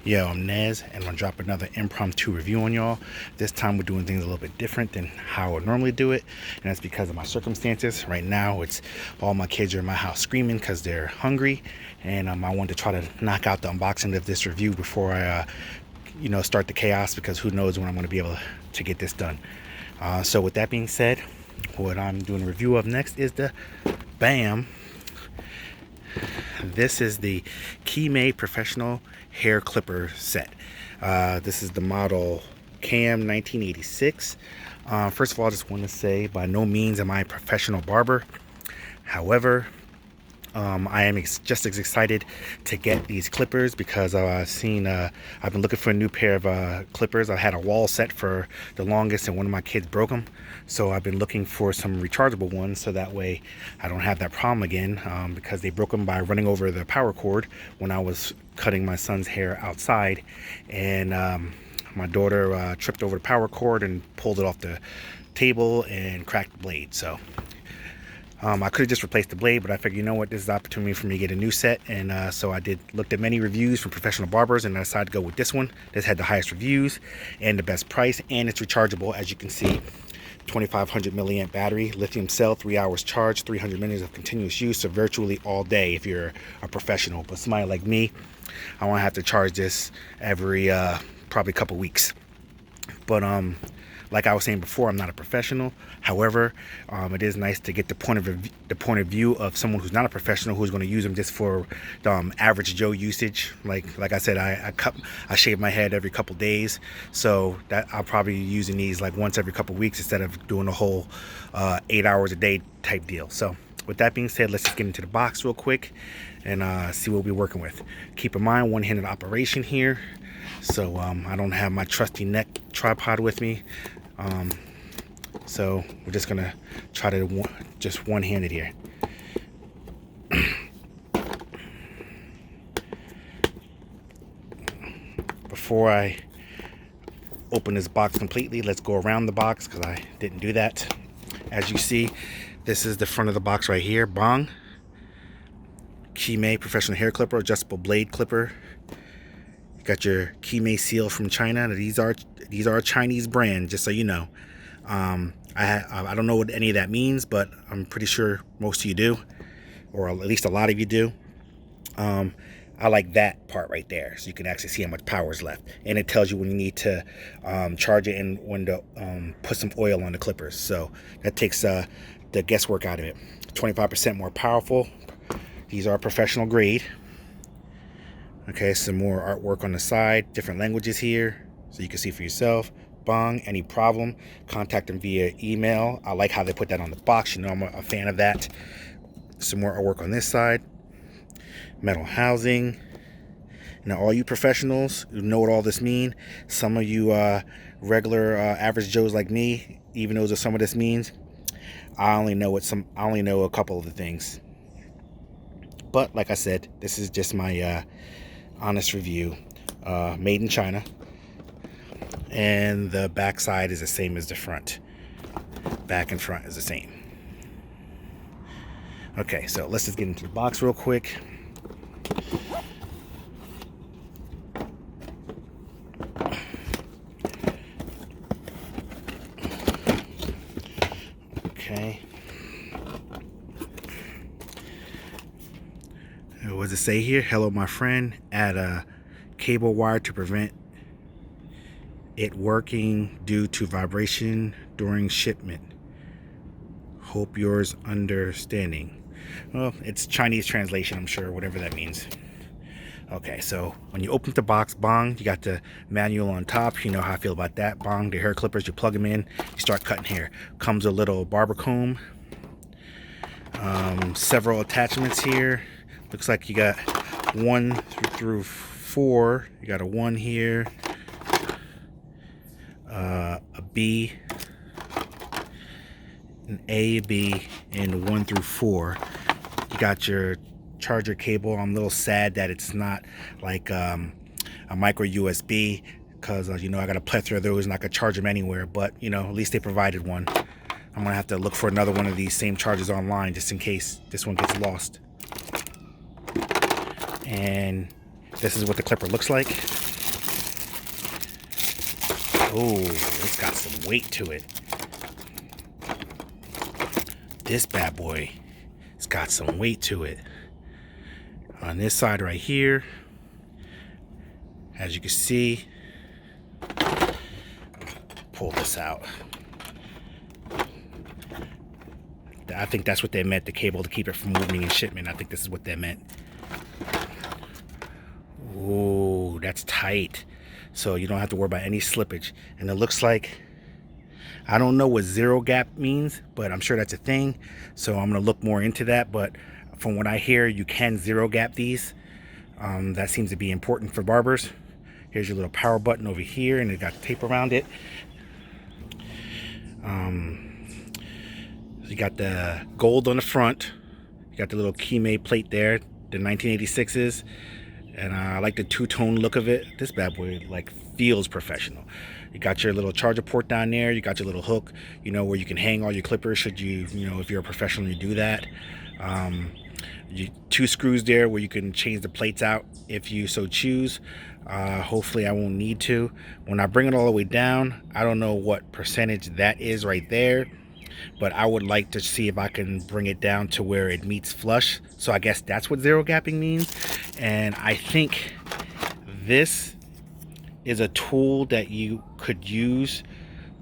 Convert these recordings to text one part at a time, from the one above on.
Yo, I'm Nez, and I'm gonna drop another impromptu review on y'all. This time we're doing things a little bit different than how I would normally do it, and that's because of my circumstances. Right now, it's all my kids are in my house screaming because they're hungry, and I wanted to try to knock out the unboxing of this review before I, start the chaos, because who knows when I'm gonna be able to get this done. So with that being said, what I'm doing a review of next is the BAM. This is the Kemei professional hair clipper set. This is the model Cam 1986. First of all, I just want to say, by no means am I a professional barber. However, I am just as excited to get these clippers because I've been looking for a new pair of clippers. I had a wall set for the longest and one of my kids broke them. So I've been looking for some rechargeable ones so that way I don't have that problem again, because they broke them by running over the power cord when I was cutting my son's hair outside. And my daughter tripped over the power cord and pulled it off the table and cracked the blade. So I could have just replaced the blade, but I figured, you know what, this is an opportunity for me to get a new set. And so I looked at many reviews from professional barbers, and I decided to go with this one. This had the highest reviews and the best price, and it's rechargeable, as you can see. 2500 milliamp battery, lithium cell, 3 hours charge, 300 minutes of continuous use, so virtually all day if you're a professional. But somebody like me, I won't have to charge this every probably couple weeks. But like I was saying before, I'm not a professional. However, it is nice to get the point of view of someone who's not a professional, who's going to use them just for average Joe usage. Like I said, I shave my head every couple days, so that I'll probably be using these like once every couple weeks instead of doing a whole 8 hours a day type deal. So with that being said, let's just get into the box real quick and see what we're working with. Keep in mind, one-handed operation here, so I don't have my trusty neck tripod with me. So we're just gonna try to just one-handed here. Before I open this box completely, let's go around the box because I didn't do that. As you see, this is the front of the box right here. Bong, Kemei professional hair clipper, adjustable blade clipper. You got your Kemei seal from China. These are a Chinese brand, just so you know. I don't know what any of that means, but I'm pretty sure most of you do, or at least a lot of you do. I like that part right there, so you can actually see how much power is left, and it tells you when you need to charge it and when to put some oil on the clippers. So that takes the guesswork out of it. 25% more powerful. These are professional grade. Okay, some more artwork on the side, different languages here, so you can see for yourself. Bong, any problem, contact them via email. I like how they put that on the box. You know, I'm a fan of that. Some more artwork on this side. Metal housing. Now, all you professionals who know what all this means, some of you regular average Joes like me, even though some of this means, I only know a couple of the things. But like I said, this is just my honest review. Made in China, and the back side is the same as the front. Back and front is the same. Okay, so let's just get into the box real quick. Okay. What does it say here? Hello, my friend. Add a cable wire to prevent it working due to vibration during shipment. Hope yours understanding. Well, it's Chinese translation, I'm sure, whatever that means. Okay, so when you open the box, Bong, you got the manual on top. You know how I feel about that. Bong, the hair clippers, you plug them in, you start cutting hair. Comes a little barber comb. Several attachments here. Looks like you got 1 through 4. You got a 1 here, a B, an A, B, and 1 through 4. You got your charger cable. I'm a little sad that it's not like a micro USB, because I got a plethora of those and I could charge them anywhere. But at least they provided one. I'm gonna have to look for another one of these same chargers online just in case this one gets lost. And this is what the clipper looks like. Oh, it's got some weight to it. This bad boy, it's got some weight to it. On this side right here, as you can see, pull this out. I think that's what they meant, the cable to keep it from moving in shipment. I think this is what they meant. Ooh, that's tight. So you don't have to worry about any slippage. And it looks like, I don't know what zero gap means, but I'm sure that's a thing. So I'm going to look more into that. But from what I hear, you can zero gap these. That seems to be important for barbers. Here's your little power button over here, and it got tape around it. You got the gold on the front. You got the little Kemei plate there, the 1986s. And I like the two-tone look of it. This bad boy like feels professional. You got your little charger port down there. You got your little hook, you know, where you can hang all your clippers should you know, if you're a professional, you do that. Two screws there where you can change the plates out if you so choose. Hopefully I won't need to. When I bring it all the way down, I don't know what percentage that is right there, but I would like to see if I can bring it down to where it meets flush. So I guess that's what zero gapping means. And I think this is a tool that you could use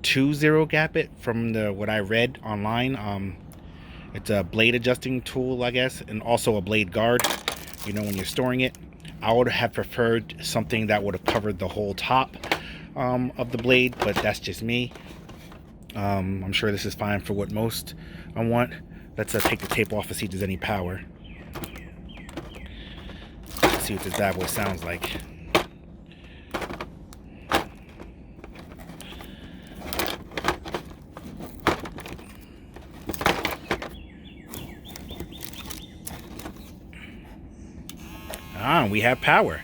to zero gap it from what I read online. It's a blade adjusting tool, I guess, and also a blade guard, you know, when you're storing it. I would have preferred something that would have covered the whole top of the blade, but that's just me. I'm sure this is fine for what most I want. Let's take the tape off and see if there's any power. Let's see what this bad boy sounds like. We have power.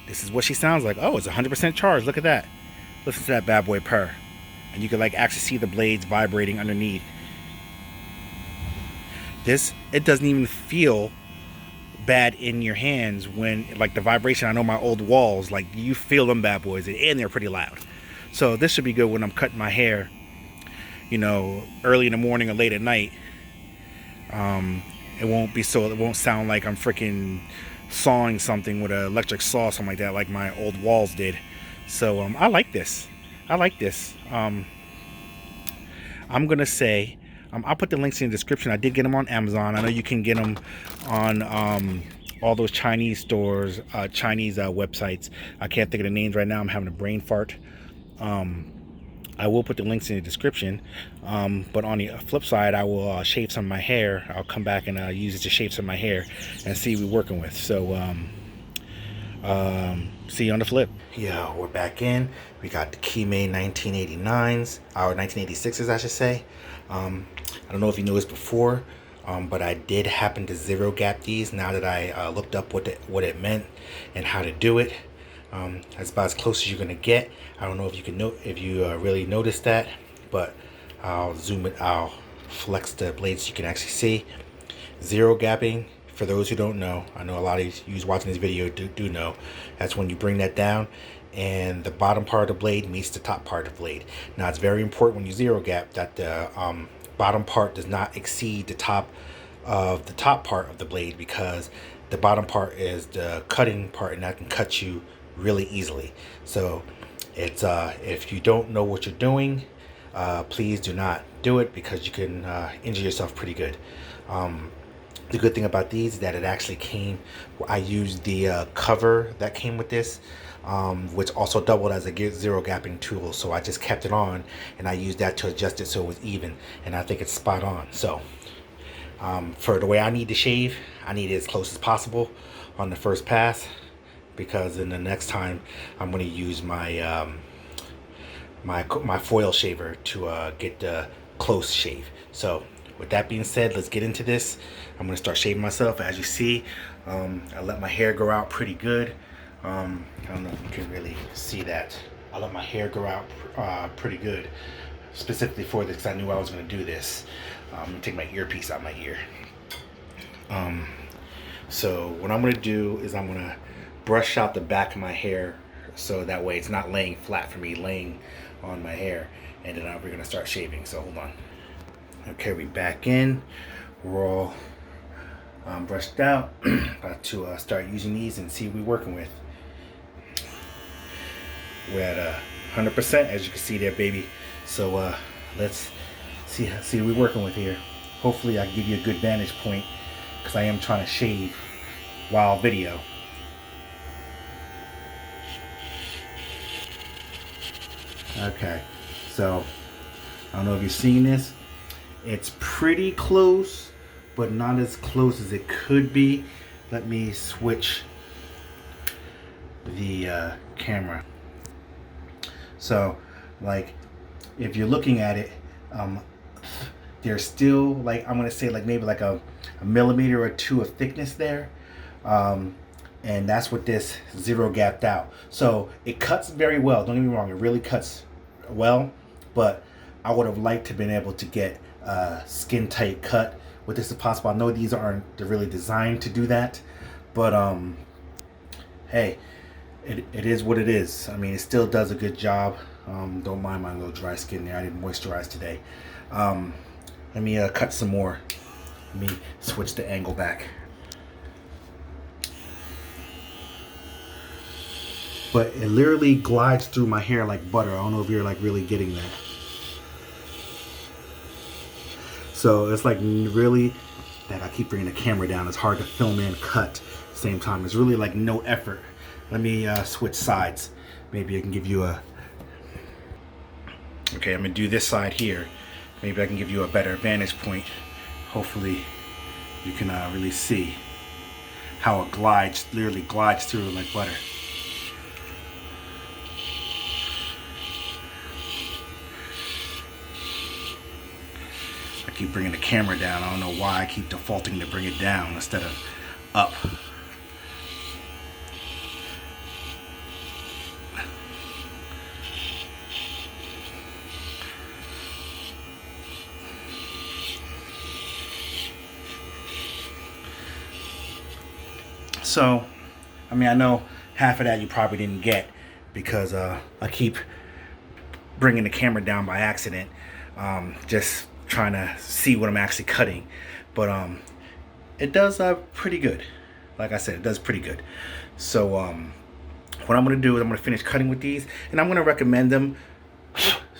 This is what she sounds like. Oh, it's 100% charged. Look at that. Listen to that bad boy purr. And you can like actually see the blades vibrating underneath. It doesn't even feel bad in your hands when like the vibration. I know my old walls, like you feel them bad boys, and they're pretty loud. So this should be good when I'm cutting my hair, you know, early in the morning or late at night. It won't sound like I'm freaking sawing something with an electric saw, something like that, like my old walls did. So I like this. I'm gonna say I'll put the links in the description. I did get them on Amazon. I know you can get them on all those Chinese stores, Chinese websites. I can't think of the names right now. I'm having a brain fart. I will put the links in the description, but on the flip side, I will shave some of my hair. I'll come back and use it to shave some of my hair and see what we're working with. So see you on the flip. Yeah, we're back in. We got the Kemei 1989s, or 1986s, I should say. I don't know if you noticed before, but I did happen to zero gap these now that I looked up what it meant and how to do it. That's about as close as you're gonna get. I don't know if you can really notice that, but I'll zoom it. I'll flex the blades so you can actually see. Zero gapping, for those who don't know, I know a lot of you watching this video do know. That's when you bring that down and the bottom part of the blade meets the top part of the blade. Now it's very important when you zero gap that the bottom part does not exceed the top of the top part of the blade, because the bottom part is the cutting part and that can cut you really easily. So it's if you don't know what you're doing, please do not do it, because you can injure yourself pretty good. The good thing about these is that it actually came, I used the cover that came with this, which also doubled as a zero gapping tool. So I just kept it on and I used that to adjust it so it was even, and I think it's spot on. So for the way I need to shave, I need it as close as possible on the first pass, because in the next time I'm going to use my my foil shaver to get the close shave. So with that being said, let's get into this. I'm going to start shaving myself. As you see, I let my hair grow out pretty good. I don't know if you can really see that. I let my hair grow out pretty good, specifically for this, because I knew I was going to do this. I'm going to take my earpiece out of my ear. So what I'm going to do is I'm going to brush out the back of my hair so that way it's not laying flat for me, laying on my hair. And then we're gonna start shaving. So hold on. Okay, we back in. We're all brushed out. About to start using these and see what we're working with. We're at 100%, as you can see there, baby. So let's see what we're working with here. Hopefully I can give you a good vantage point, because I am trying to shave while video. Okay, so I don't know if you're seeing this. It's pretty close, but not as close as it could be. Let me switch the camera. So, like, if you're looking at it, there's still, like, I'm gonna say, like, maybe like a millimeter or two of thickness there, and that's what this zero gapped out. So it cuts very well. Don't get me wrong; it really cuts well. But I would have liked to have been able to get a skin tight cut with this if possible. I know these aren't really designed to do that, but hey. It is what it is. I mean, it still does a good job. Don't mind my little dry skin there. I didn't moisturize today. Let me cut some more. Let me switch the angle back. But it literally glides through my hair like butter. I don't know if you're like really getting that. So it's like really, that I keep bringing the camera down. It's hard to film and cut at the same time. It's really like no effort. Let me switch sides. Maybe I can give you a... Okay, I'm gonna do this side here. Maybe I can give you a better vantage point. Hopefully you can really see how it glides, literally glides through like butter. I keep bringing the camera down. I don't know why I keep defaulting to bring it down instead of up. So, I mean, I know half of that you probably didn't get because I keep bringing the camera down by accident, just trying to see what I'm actually cutting. But it does pretty good. Like I said, it does pretty good. So what I'm going to do is I'm going to finish cutting with these, and I'm going to recommend them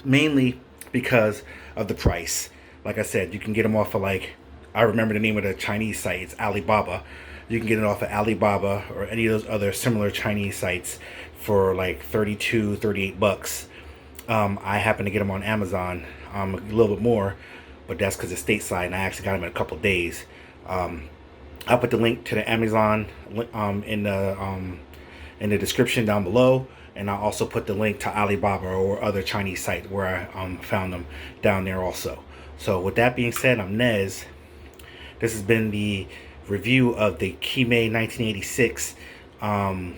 mainly because of the price. Like I said, you can get them off of, like, I remember the name of the Chinese site. It's Alibaba. You can get it off of Alibaba or any of those other similar Chinese sites for like 32, 38 bucks. I happen to get them on Amazon a little bit more, but that's because it's stateside, and I actually got them in a couple days. I'll put the link to the Amazon in the description down below, and I'll also put the link to Alibaba or other Chinese sites where I found them down there also. So with that being said, I'm Nez. This has been the review of the Kemei 1986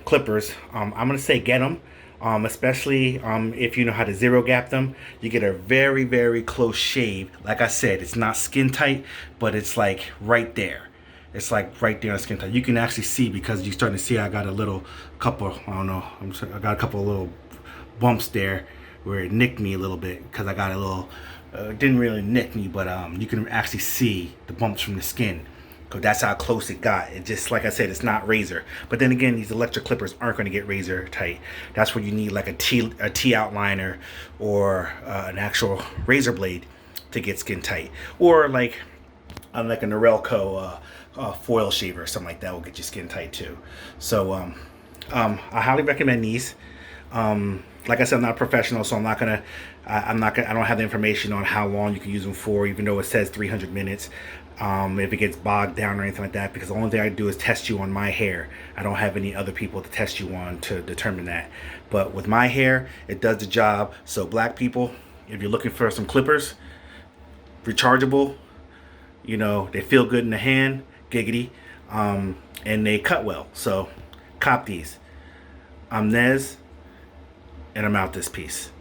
clippers. I'm gonna say get them, especially if you know how to zero gap them. You get a very, very close shave. Like I said, it's not skin tight, but it's like right there. It's like right there on skin tight. You can actually see, because you're starting to see I got a little couple, I don't know, I got a couple of little bumps there where it nicked me a little bit, because I got a little, it didn't really nick me, but you can actually see the bumps from the skin. Because that's how close it got. It just, like I said, it's not razor. But then again, these electric clippers aren't going to get razor tight. That's where you need like a T outliner or an actual razor blade to get skin tight. Or like a Norelco foil shaver or something like that will get you skin tight too. So I highly recommend these. Like I said, I'm not a professional, so I don't have the information on how long you can use them for, even though it says 300 minutes. If it gets bogged down or anything like that, because the only thing I do is test you on my hair. I don't have any other people to test you on to determine that. But with my hair, it does the job. So black people, if you're looking for some clippers, rechargeable, you know, they feel good in the hand, giggity, and they cut well. So cop these. I'm Nez, and I'm out this piece.